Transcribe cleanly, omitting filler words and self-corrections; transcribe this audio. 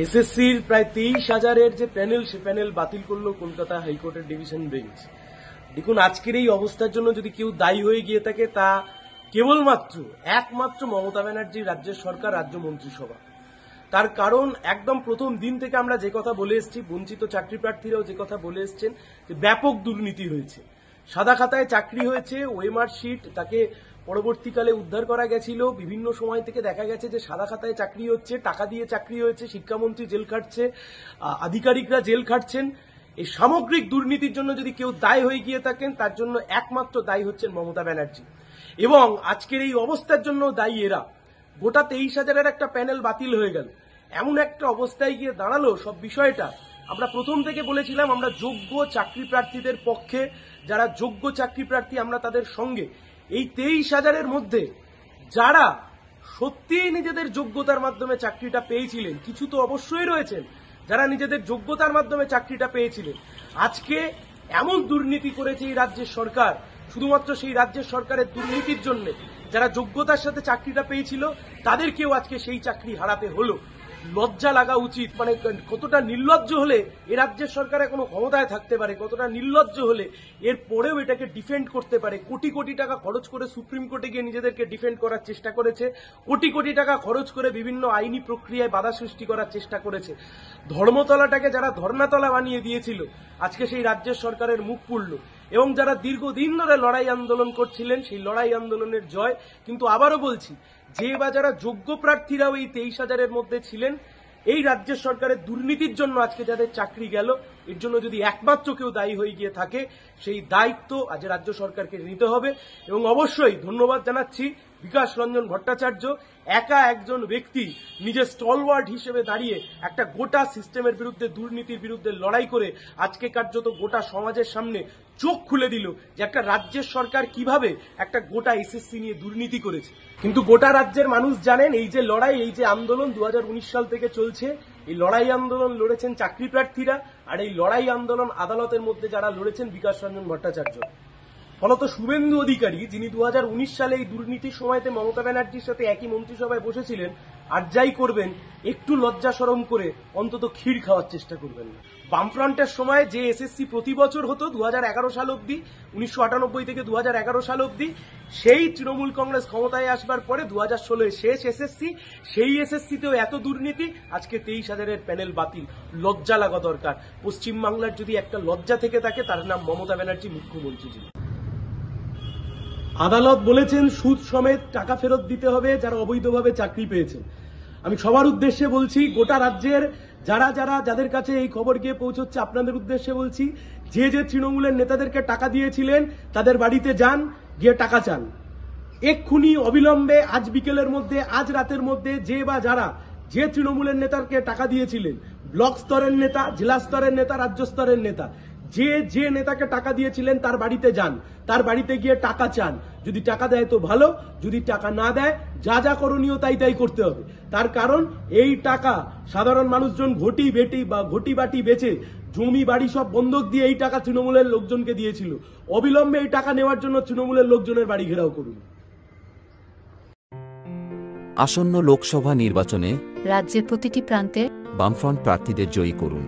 এসএসসির প্রায় 23,000-এর যে প্যানেল, সে প্যানেল বাতিল করলো কলকাতা হাইকোর্টের ডিভিশন বেঞ্চ। দেখুন, আজকের এই অবস্থার জন্য যদি কেউ দায়ী হয়ে গিয়ে থাকে, তা কেবলমাত্র একমাত্র মমতা ব্যানার্জি, রাজ্যের সরকার, রাজ্য মন্ত্রিসভা। তার কারণ, একদম প্রথম দিন থেকে আমরা যে কথা বলে এসেছি, বঞ্চিত চাকরি প্রার্থীরাও যে কথা বলে এসছেন, যে ব্যাপক দুর্নীতি হয়েছে। সাদা খাতায় চাকরি হয়েছে, ওএমআর শিট, তাকে পরবর্তীকালে উদ্ধার করা গেছিল। বিভিন্ন সময় থেকে দেখা গেছে যে সাদা খাতায় চাকরি হচ্ছে, টাকা দিয়ে চাকরি হয়েছে, শিক্ষামন্ত্রী জেল খাটছে, আধিকারিকরা জেল খাটছেন। এই সামগ্রিক দুর্নীতির জন্য যদি কেউ দায়ী হয়ে গিয়ে থাকেন, তার জন্য একমাত্র দায়ী হচ্ছেন মমতা ব্যানার্জি। এবং আজকের এই অবস্থার জন্য দায়ী এরা। গোটা 23,000-এর একটা প্যানেল বাতিল হয়ে গেল, এমন একটা অবস্থায় গিয়ে দাঁড়ালো সব বিষয়টা। আমরা প্রথম থেকে বলেছিলাম, আমরা যোগ্য চাকরি প্রার্থীদের পক্ষে, যারা যোগ্য চাকরি প্রার্থী আমরা তাদের সঙ্গে। এই 23,000-এর মধ্যে যারা সত্যিই নিজেদের যোগ্যতার মাধ্যমে চাকরিটা পেয়েছিলেন, কিছু তো অবশ্যই রয়েছেন যারা নিজেদের যোগ্যতার মাধ্যমে চাকরিটা পেয়েছিলেন। আজকে এমন দুর্নীতি করেছে এই রাজ্যের সরকার, শুধুমাত্র সেই রাজ্যের সরকারের দুর্নীতির জন্য যারা যোগ্যতার সাথে চাকরিটা পেয়েছিল, তাদেরকেও আজকে সেই চাকরি হারাতে হলো। লজ্জা লাগা উচিত। মানে কতটা নির্লজ্জ হলে এ রাজ্যের সরকার কোনো ক্ষমতায় থাকতে পারে, কতটা নির্লজ্জ হলে এর পরেও এটাকে ডিফেন্ড করতে পারে। কোটি কোটি টাকা খরচ করে সুপ্রিম কোর্টে গিয়ে নিজেদেরকে ডিফেন্ড করার চেষ্টা করেছে, কোটি কোটি টাকা খরচ করে বিভিন্ন আইনি প্রক্রিয়ায় বাধা সৃষ্টি করার চেষ্টা করেছে। ধর্মতলাটাকে যারা ধর্নাতলা বানিয়ে দিয়েছিল, আজকে সেই রাজ্যের সরকারের মুখ পুড়ল। এবং যারা দীর্ঘদিন ধরে লড়াই আন্দোলন করছিলেন, সেই লড়াই আন্দোলনের জয়। কিন্তু আবারও বলছি, যে বা যারা যোগ্য প্রার্থীরাও এই 23,000-এর মধ্যে ছিলেন, এই রাজ্যের সরকারের দুর্নীতির জন্য আজকে যাদের চাকরি গেল, এর জন্য যদি একমাত্র কেউ দায়ী হয়ে গিয়ে থাকে, সেই দায়িত্ব আজ রাজ্য সরকারকে নিতে হবে। এবং অবশ্যই ধন্যবাদ জানাচ্ছি বিকাশ রঞ্জন ভট্টাচার্য, একা একজন ব্যক্তি নিজের স্টলওয়ার্ড হিসেবে দাঁড়িয়ে একটা গোটা সিস্টেমের বিরুদ্ধে, দুর্নীতির বিরুদ্ধে লড়াই করে আজকে কার্যত গোটা সমাজের সামনে চোখ খুলে দিল যে একটা রাজ্যের সরকার কিভাবে একটা গোটা এসএসসি নিয়ে দুর্নীতি করেছে। কিন্তু গোটা রাজ্যের মানুষ জানেন, এই যে লড়াই, এই যে আন্দোলন 2019 সাল থেকে চলছে, এই লড়াই আন্দোলন লড়েছেন চাকরি প্রার্থীরা, আর এই লড়াই আন্দোলন আদালতের মধ্যে যারা লড়েছেন, বিকাশ রঞ্জন ভট্টাচার্য। ফলত শুভেন্দু অধিকারী, যিনি 2019 সালে এই দুর্নীতির সময়তে মমতা ব্যানার্জির সাথে একই মন্ত্রিসভায় বসেছিলেন, আর যাই করবেন একটু লজ্জা শরম করে অন্তত ক্ষীর খাওয়ার চেষ্টা করবেন না। বামফ্রন্টের সময় যে এসএসসি প্রতি বছর হতো 2011 সাল অব্দি, 1998 থেকে 2011 সাল অব্দি, সেই তৃণমূল কংগ্রেস ক্ষমতায় আসবার পরে 2016 শেষ এসএসসি, সেই এসএসসিতেও এত দুর্নীতি। আজকে 23,000-এর প্যানেল বাতিল। লজ্জা লাগা দরকার। পশ্চিমবাংলার যদি একটা লজ্জা থেকে থাকে, তার নাম মমতা ব্যানার্জি, মুখ্যমন্ত্রী। আদালত বলেছেন সুদ সমেত টাকা ফেরত দিতে হবে যারা অবৈধভাবে চাকরি পেয়েছেন। আমি সবার উদ্দেশ্যে বলছি, গোটা রাজ্যের যাদের কাছে এই খবর গিয়ে পৌঁছচ্ছে, আপনাদের উদ্দেশ্যে বলছি, যে তৃণমূলের নেতাদেরকে টাকা দিয়েছিলেন, তাদের বাড়িতে যান, গিয়ে টাকা চান। এক্ষুনি অবিলম্বে, আজ বিকেলের মধ্যে, আজ রাতের মধ্যে, যে তৃণমূলের নেতাকে টাকা দিয়েছিলেন, ব্লক স্তরের নেতা, জেলা স্তরের নেতা, রাজ্য স্তরের নেতা, যে নেতাকে টাকা দিয়েছিলেন তার বাড়িতে যান, তার বাড়িতে গিয়ে টাকা চান। যদি টাকা দেয় তো ভালো, যদি টাকা না দেয়, যা করণীয় তাই করতে হবে। তার কারণ, এই টাকা সাধারণ মানুষজন ঘটি বাটি বেচে, জমি বাড়ি সব বন্ধক দিয়ে এই টাকা তৃণমূলের লোকজনকে দিয়েছিল। অবিলম্বে এই টাকা নেওয়ার জন্য তৃণমূলের লোকজনের বাড়ি ঘেরাও করুন। আসন্ন লোকসভা নির্বাচনে রাজ্যের প্রতিটি প্রান্তে বামফ্রন্ট প্রার্থীদের জয়ী করুন।